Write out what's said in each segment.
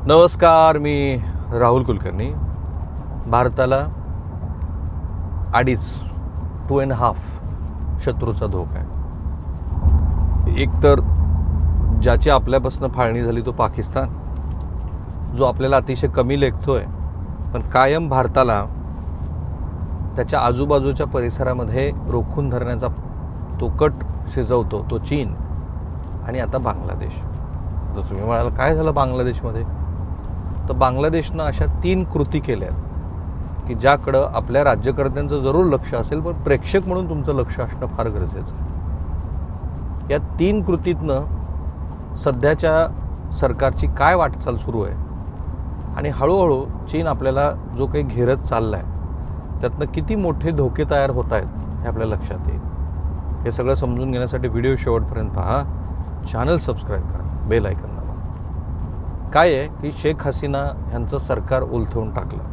नमस्कार, मी राहुल कुलकर्णी. भारताला 2.5 शत्रूचा धोका आहे. एक तर ज्याची आपल्यापासून फाळणी झाली तो पाकिस्तान, जो आपल्याला अतिशय कमी लेखतोय, पण कायम भारताला त्याच्या आजूबाजूच्या परिसरामध्ये रोखून धरण्याचा तो कट शिजवतो, तो चीन. आणि आता बांगलादेश. तर तुम्ही म्हणाल काय झालं बांगलादेशमध्ये? तर बांगलादेशनं अशा 3 कृती केल्या आहेत की ज्याकडं आपल्या राज्यकर्त्यांचं जरूर लक्ष असेल, पण प्रेक्षक म्हणून तुमचं लक्ष असणं फार गरजेचं आहे. या 3 कृतीतनं सध्याच्या सरकारची काय वाटचाल सुरू आहे आणि हळूहळू चीन आपल्याला जो काही घेरत चालला आहे त्यातनं किती मोठे धोके तयार होत आहेत हे आपल्या लक्षात येईल. हे सगळं समजून घेण्यासाठी व्हिडिओ शेवटपर्यंत पहा, चॅनल सबस्क्राईब करा, बेल आयकॉन दाबा. काय आहे की शेख हसीना यांचं सरकार उलथवून टाकलं.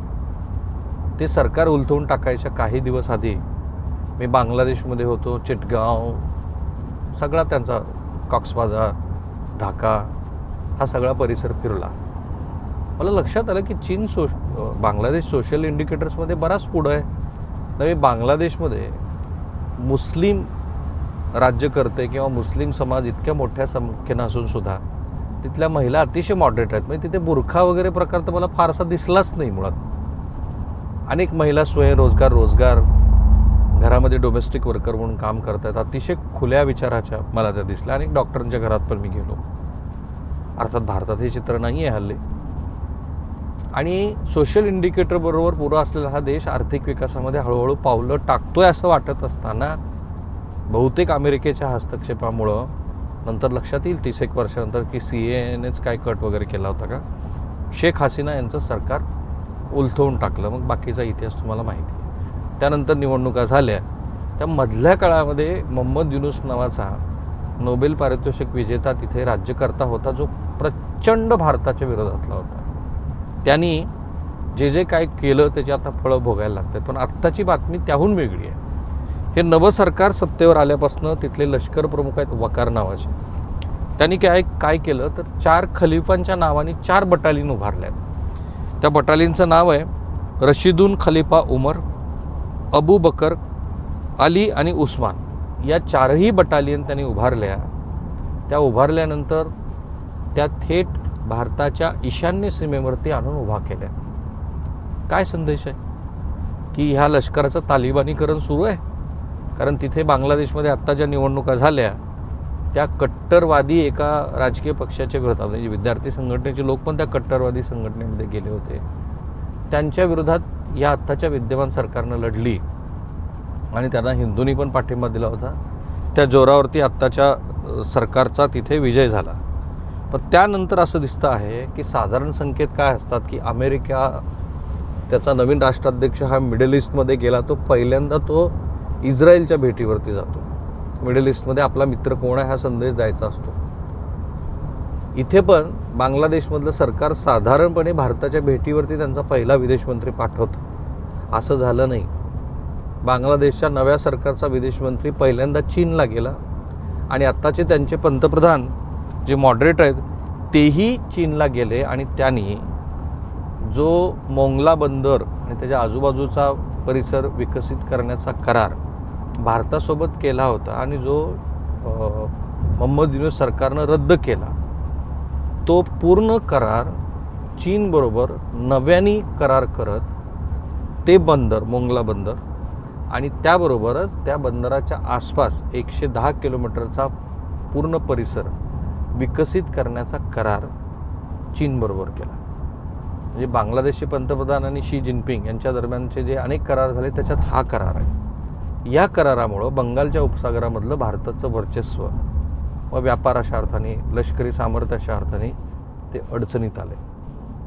ते सरकार उलथवून टाकायच्या काही दिवस आधी मी बांगलादेशमध्ये होतो. चिटगांव, सगळा त्यांचा कॉक्स बाजार, ढाका, हा सगळा परिसर फिरला. मला लक्षात आलं की चीन बांगलादेश सोशल इंडिकेटर्समध्ये बराच पुढं आहे. नव्हे, बांगलादेशमध्ये मुस्लिम राज्यकर्ते किंवा मुस्लिम समाज इतक्या मोठ्या संख्येनं असून सुद्धा तिथल्या महिला अतिशय मॉडरेट आहेत. म्हणजे तिथे बुरखा वगैरे प्रकार तर मला फारसा दिसलाच नाही मुळात. अनेक महिला रोजगार घरामध्ये डोमेस्टिक वर्कर म्हणून काम करत आहेत. अतिशय खुल्या विचाराच्या मला त्या दिसल्या. अनेक डॉक्टरांच्या घरात पण मी गेलो. अर्थात भारतात हे चित्र नाही आहे हल्ली. आणि सोशल इंडिकेटर बरोबर पुरा असलेला हा देश आर्थिक विकासामध्ये हळूहळू पावलं टाकतोय असं वाटत असताना बहुतेक अमेरिकेच्या हस्तक्षेपामुळं नंतर लक्षात येईल 30 वर्षानंतर की CAAनेच काय कट वगैरे केला होता का, शेख हसीना यांचं सरकार उलथवून टाकलं. मग बाकीचा इतिहास तुम्हाला माहिती आहे. त्यानंतर निवडणुका झाल्या. त्या मधल्या काळामध्ये मोहम्मद युनूस नावाचा नोबेल पारितोषिक विजेता तिथे राज्यकर्ता होता, जो प्रचंड भारताच्या विरोधातला होता. त्यांनी जे काय केलं त्याची आता फळं भोगायला लागतात. पण आत्ताची बातमी त्याहून वेगळी आहे. हे नवं सरकार सत्तेवर आल्यापासून तिथले लष्कर प्रमुख आहेत वकार नावाचे. त्यांनी काय केलं तर 4 खलिफांच्या नावाने 4 बटालियन उभारल्यात. त्या बटालियनचं नाव आहे रशिदून खलिफा उमर, अबू बकर, अली आणि उस्मान. या 4ही बटालियन त्यांनी उभारल्या. त्या उभारल्यानंतर त्या थेट भारताच्या ईशान्य सीमेवरती आणून उभा केल्या. काय संदेश आहे की ह्या लष्कराचं तालिबानीकरण सुरू आहे? कारण तिथे बांगलादेशमध्ये आत्ता ज्या निवडणुका झाल्या त्या कट्टरवादी एका राजकीय पक्षाच्या विरोधात, म्हणजे विद्यार्थी संघटनेचे लोक पण त्या कट्टरवादी संघटनेमध्ये गेले होते. त्यांच्या विरोधात या आत्ताच्या विद्यमान सरकारनं लढली आणि त्यांना हिंदूंनी पण पाठिंबा दिला होता. त्या जोरावरती आत्ताच्या सरकारचा तिथे विजय झाला. पण त्यानंतर असं दिसतं आहे की साधारण संकेत काय असतात की अमेरिका, त्याचा नवीन राष्ट्राध्यक्ष हा मिडल ईस्टमध्ये गेला. तो पहिल्यांदा इस्रायलच्या भेटीवरती जातो. मिडल ईस्टमध्ये आपला मित्र कोण आहे हा संदेश द्यायचा असतो. इथे पण बांगलादेशमधलं सरकार साधारणपणे भारताच्या भेटीवरती त्यांचा पहिला विदेश मंत्री पाठवतं. असं झालं नाही. बांगलादेशच्या नव्या सरकारचा विदेश मंत्री पहिल्यांदा चीनला गेला आणि आत्ताचे त्यांचे पंतप्रधान जे मॉडरेट आहेत तेही चीनला गेले. आणि त्यांनी जो मोंगला बंदर आणि त्याच्या आजूबाजूचा परिसर विकसित करण्याचा करार भारतासोबत केला होता आणि जो मोहम्मद युनूस सरकारनं रद्द केला, तो पूर्ण करार चीनबरोबर नव्याने करार करत ते बंदर, मोंगला बंदर, आणि त्याबरोबरच त्या बंदराच्या आसपास 110 किलोमीटरचा पूर्ण परिसर विकसित करण्याचा करार चीनबरोबर केला. म्हणजे बांगलादेशचे पंतप्रधान आणि शी जिनपिंग यांच्या दरम्यानचे जे अनेक करार झाले त्याच्यात हा करार आहे. या करारामुळं बंगालच्या उपसागरामधलं भारताचं वर्चस्व व व्यापाराच्या अर्थाने, लष्करी सामर्थ्याच्या अर्थाने ते अडचणीत आले.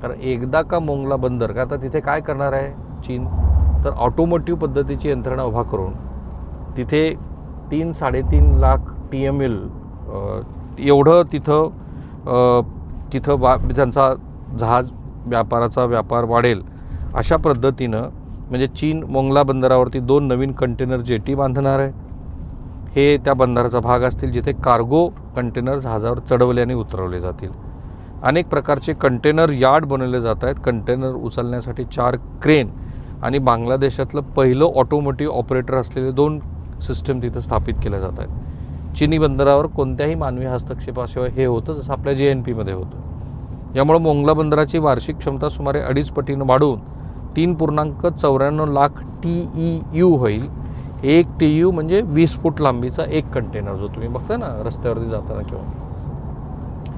कारण एकदा का मोंगला बंदर, का आता तिथे काय करणार आहे चीन, तर ऑटोमोटिव्ह पद्धतीची यंत्रणा उभा करून तिथे 3-3.5 लाख TML एवढं तिथं त्यांचा जहाज व्यापाराचा व्यापार वाढेल अशा पद्धतीनं. म्हणजे चीन मोंगला बंदरावरती 2 नवीन कंटेनर जेटी बांधणार आहे. हे त्या बंदराचा भाग असतील जिथे कार्गो कंटेनर जहाजावर चढवल्याने उतरवले जातील. अनेक प्रकारचे कंटेनर यार्ड बनवले जात आहेत. कंटेनर उचलण्यासाठी 4 क्रेन आणि बांगलादेशातलं पहिलं ऑटोमोटिव्ह ऑपरेटर असलेले 2 सिस्टम तिथं स्थापित केल्या जात आहेत. चिनी बंदरावर कोणत्याही मानवी हस्तक्षेपाशिवाय हे होतं, जसं आपल्या JNPमध्ये होतं. यामुळे मोंगला बंदराची वार्षिक क्षमता सुमारे 2.5 पटीनं वाढून 3.94 लाख TEU होईल. 1 TEU म्हणजे 20 फूट लांबीचा एक कंटेनर, जो तुम्ही बघता ना रस्त्यावरती जाताना किंवा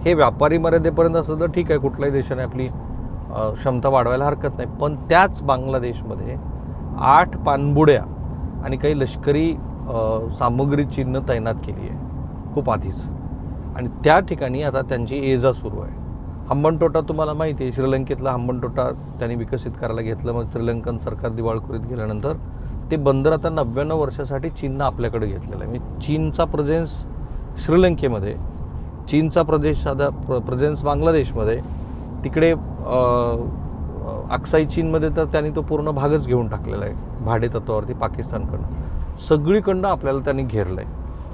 हे व्यापारी मर्यादेपर्यंत असं तर ठीक आहे, कुठल्याही देशाने आपली क्षमता वाढवायला हरकत नाही. पण त्याच बांगलादेशमध्ये 8 पाणबुड्या आणि काही लष्करी सामग्री चीननं तैनात केली आहे खूप आधीच. आणि त्या ठिकाणी आता त्यांची ये-जा सुरू आहे. हंबनटोटा तुम्हाला माहिती आहे, श्रीलंकेतला हंबनटोटा त्यांनी विकसित करायला घेतलं. मग श्रीलंकन सरकार दिवाळखोरीत गेल्यानंतर ते बंदर आता 99 वर्षासाठी चीननं आपल्याकडे घेतलेलं आहे. म्हणजे चीनचा प्रेझेन्स श्रीलंकेमध्ये, चीनचा प्रेझेन्स बांगलादेशमध्ये, तिकडे अक्साई चीनमध्ये तर त्यांनी तो पूर्ण भागच घेऊन टाकलेला आहे भाडे तत्वावरती पाकिस्तानकडनं. सगळीकडनं आपल्याला त्यांनी घेरलं आहे.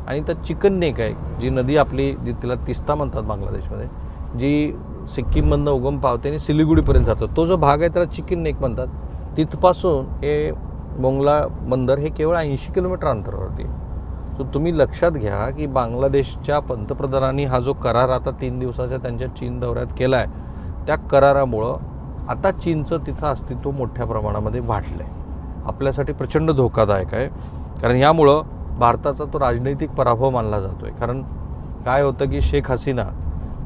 आणि त्यात चिकन नेक आहे, जी नदी आपली, जी तिला तिस्ता म्हणतात बांगलादेशमध्ये, जी सिक्कीममधनं उगम पावते आणि सिलिगुडीपर्यंत जातो. तो जो भाग आहे त्याला चिकन नेक म्हणतात. तिथपासून हे मोंगला बंदर हे केवळ 80 किलोमीटर अंतरावरती आहे. तर तुम्ही लक्षात घ्या की बांगलादेशच्या पंतप्रधानांनी हा जो करार आता 3 दिवसाच्या त्यांच्या चीन दौऱ्यात केला आहे, त्या करारामुळं आता चीनचं तिथं अस्तित्व मोठ्या प्रमाणामध्ये वाढलं आहे. आपल्यासाठी प्रचंड धोकादायक आहे, कारण यामुळं भारताचा तो राजनैतिक पराभव मानला जातो आहे. कारण काय होतं की शेख हसीना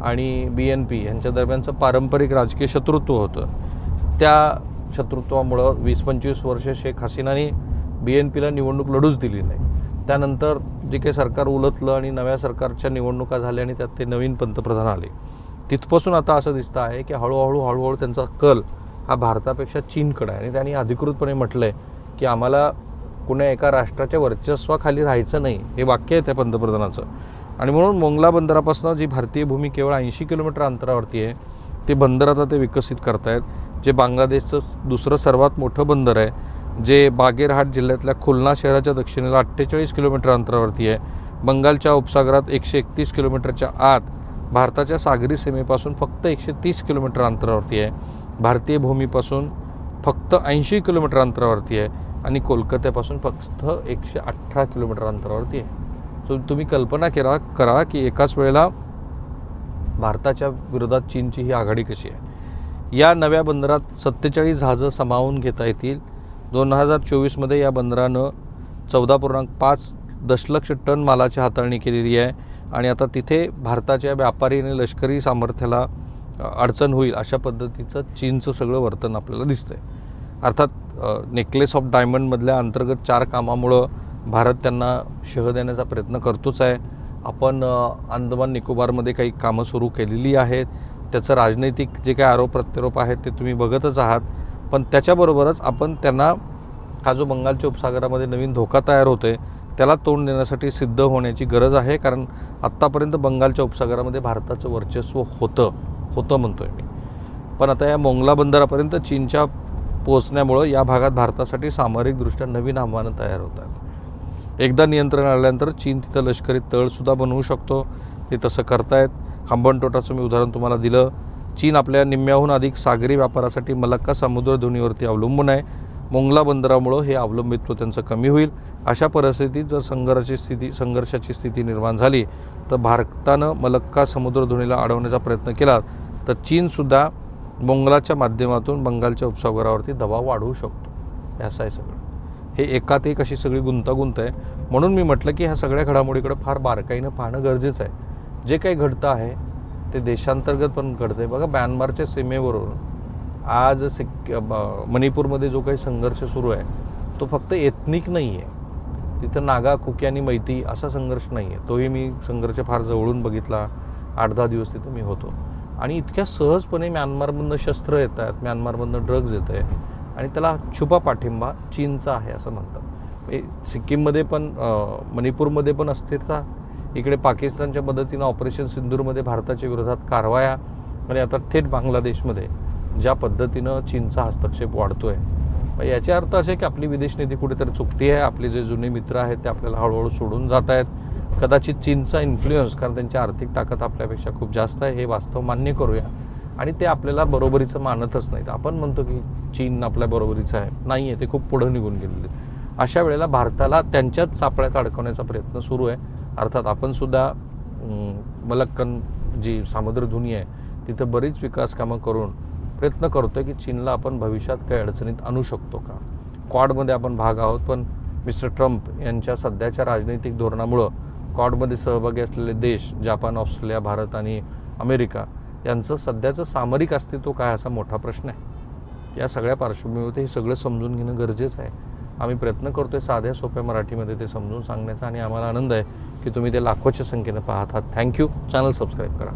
आणि BNP यांच्या दरम्यानचं पारंपरिक राजकीय शत्रुत्व होतं. त्या शत्रुत्वामुळं 20-25 वर्ष शेख हसीनाने BNPला निवडणूक लढूच दिली नाही. त्यानंतर जे काही सरकार उलटलं आणि नव्या सरकारच्या निवडणुका झाल्या आणि त्यात ते नवीन पंतप्रधान आले. तिथपासून आता असं दिसतं आहे की हळूहळू त्यांचा कल हा भारतापेक्षा चीनकडे आहे. आणि त्यांनी अधिकृतपणे म्हटलं आहे की आम्हाला कुण्या एका राष्ट्राच्या वर्चस्वाखाली राहायचं नाही, हे वाक्य आहे त्या पंतप्रधानाचं. आणि म्हणून मोंगला बंदरापासून जी भारतीय भूमी केवळ 80 किलोमीटर अंतरावरती आहे, ते बंदर आता ते विकसित करतायत. जे बांगलादेशचं दुसरं सर्वात मोठं बंदर आहे, जे बागेरहाट जिल्ह्यातल्या खुलना शहराच्या दक्षिणेला 48 किलोमीटर अंतरावरती आहे. बंगालच्या उपसागरात 131 किलोमीटरच्या आत, भारताच्या सागरी सीमेपासून फक्त 130 किलोमीटर अंतरावरती आहे. भारतीय भूमीपासून फक्त 80 किलोमीटर अंतरावरती आहे आणि कोलकात्यापासून फक्त 118 किलोमीटर अंतरावरती आहे. सो तुम्ही कल्पना करा की एकाच वेळेला भारताच्या विरोधात चीनची ही आघाडी कशी आहे. या नव्या बंदरात 47 जहाजं सामावून घेता येतील. 2024मध्ये या बंदरानं 14.5 दशलक्ष टन मालाची हाताळणी केलेली आहे. आणि आता तिथे भारताच्या व्यापारी आणि लष्करी सामर्थ्याला अडचण होईल अशा पद्धतीचं चीनचं सगळं वर्तन आपल्याला दिसतं आहे. अर्थात नेकलेस ऑफ डायमंडमधल्या अंतर्गत 4 कामामुळं भारत त्यांना शह देण्याचा प्रयत्न करतोच आहे. आपण अंदमान निकोबारमध्ये काही कामं सुरू केलेली आहेत. त्याचं राजनैतिक जे काही आरोप प्रत्यारोप आहेत ते तुम्ही बघतच आहात. पण त्याच्याबरोबरच आपण त्यांना हा जो बंगालच्या उपसागरामध्ये नवीन धोका तयार होतो आहे, त्याला तोंड देण्यासाठी सिद्ध होण्याची गरज आहे. कारण आत्तापर्यंत बंगालच्या उपसागरामध्ये भारताचं वर्चस्व होतं म्हणतो आहे मी. पण आता या मोंगला बंदरापर्यंत चीनच्या पोहोचण्यामुळं या भागात भारतासाठी सामरिकदृष्ट्या नवीन आव्हानं तयार होत आहेत. एकदा नियंत्रण आल्यानंतर चीन तिथं लष्करी तळसुद्धा बनवू शकतो. ते तसं करतायत. हंबनटोटाचं मी उदाहरण तुम्हाला दिलं. चीन आपल्या निम्म्याहून अधिक सागरी व्यापारासाठी मलक्का समुद्रधुनीवरती अवलंबून आहे. मोंगला बंदरामुळं हे अवलंबित्व त्यांचं कमी होईल. अशा परिस्थितीत जर संघर्षाची स्थिती निर्माण झाली तर भारतानं मलक्का समुद्रधुनीला अडवण्याचा प्रयत्न केला तर चीनसुद्धा मोंगलाच्या माध्यमातून बंगालच्या उपसागरावरती दबाव वाढवू शकतो. हे असं आहे सगळं. हे एकात एक अशी सगळी गुंतागुंत आहे. म्हणून मी म्हटलं की ह्या सगळ्या घडामोडीकडे फार बारकाईनं पाहणं गरजेचं आहे. जे काही घडतं आहे ते देशांतर्गत पण घडतं आहे. बघा, म्यानमारच्या सीमेवरून आज मणिपूरमध्ये जो काही संघर्ष सुरू आहे तो फक्त एथनिक नाही आहे. तिथं नागा, कुकी आणि मैती असा संघर्ष नाही आहे. तोही मी संघर्ष फार जवळून बघितला. 8-10 दिवस तिथं मी होतो. आणि इतक्या सहजपणे म्यानमारमधनं शस्त्र येत आहेत, म्यानमारमधनं ड्रग्ज येत आहे आणि त्याला छुपा पाठिंबा चीनचा आहे असं म्हणतात. सिक्कीममध्ये पण, मणिपूरमध्ये पण अस्थिरता, इकडे पाकिस्तानच्या मदतीनं ऑपरेशन सिंदूरमध्ये भारताच्या विरोधात कारवाया आणि आता थेट बांगलादेशमध्ये ज्या पद्धतीनं चीनचा हस्तक्षेप वाढतो आहे. याचे अर्थ असे की आपली विदेश नीती कुठेतरी चुकती आहे. आपले जे जुने मित्र आहेत ते आपल्याला हळूहळू सोडून जात आहेत. कदाचित चीनचा इन्फ्लुएन्स, कारण त्यांची आर्थिक ताकद आपल्यापेक्षा खूप जास्त आहे, हे वास्तव मान्य करूया. आणि ते आपल्याला बरोबरीचं मानतच नाहीत. आपण म्हणतो की चीन आपल्या बरोबरीचं आहे, नाही आहे, ते खूप पुढं निघून गेलेले. अशा वेळेला भारताला त्यांच्याच सापळ्यात अडकवण्याचा प्रयत्न सुरू आहे. अर्थात आपण सुद्धा मलक्कन जी सामुद्रधुनी आहे तिथं बरीच विकास कामं करून प्रयत्न करतो आहे की चीनला आपण भविष्यात काही अडचणीत आणू शकतो का. क्वाडमध्ये आपण भाग आहोत, पण मिस्टर ट्रम्प यांच्या सध्याच्या राजनैतिक धोरणामुळं क्वाडमध्ये सहभागी असलेले देश जपान, ऑस्ट्रेलिया, भारत आणि अमेरिका यांचं सध्याचं सामरिक अस्तित्व काय असा मोठा प्रश्न आहे. या सगळ्या पार्श्वभूमीवर हे सगळं समजून घेणं गरजेचं आहे. आम्ही प्रयत्न करतोय साध्या सोप्या मराठीमध्ये ते समजून सांगण्याचा आणि आम्हाला आनंद आहे की तुम्ही ते लाखोच्या संख्येनं पाहत आहात. थँक्यू. चॅनल सबस्क्राईब करा.